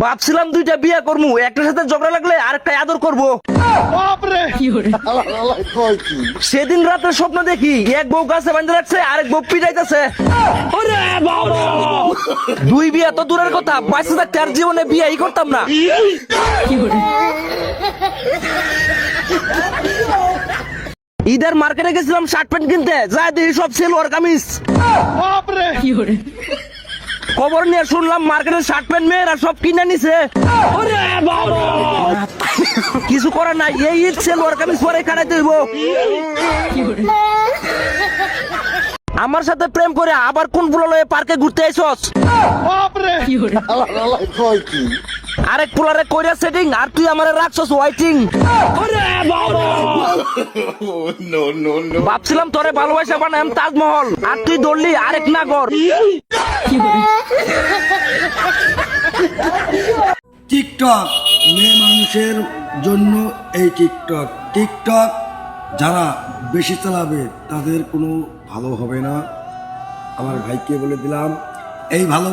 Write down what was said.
ভাবছিলাম দুইটা বিয়ে করবো, একটার সাথে ঝগড়া লাগলে আরেকটা আদর করবো। সেদিন রাতে স্বপ্ন দেখি এক বউ গাছে বাঁধে রাখছে, আরেক বউ পিটাইতেছে। দুই বিয়ে তো দূরের কথা, বাইসে থাকতে আর জীবনে বিয়েই করতাম না। ঈদের মার্কেটে গেছিলাম শার্ট প্যান্ট কিনতে, যা দেখি সব সেলোয়ার কামিজ। খবর নিয়ে শুনলাম মার্কেটের শার্ট প্যান্ট মেয়েরা সব কিনে নিছে। কিছু করার নাই, এই ঈদ সেলোয়ার কামিজ পরে কাটাইতে হইব। আমার সাথে প্রেম করে আবার কোন পুলো লয়ে পার্কে ঘুরতে আইছস? আরেক পুলারে কইরা সেটিং, আর তুই আমারে রাখছস ওয়াইটিং। ভাবছিলাম তোরে ভালোবাসা বানাম তাজমহল, আর তুই দৌড়লি আরেক নাগর। টিকটক মেয়ে মানুষের জন্য এই টিকটক টিকটক যারা বেশি চালাবে তাদের কোনো ভালো হবে না। আমার ভাইকে বলে দিলাম, এই ভালোবাসা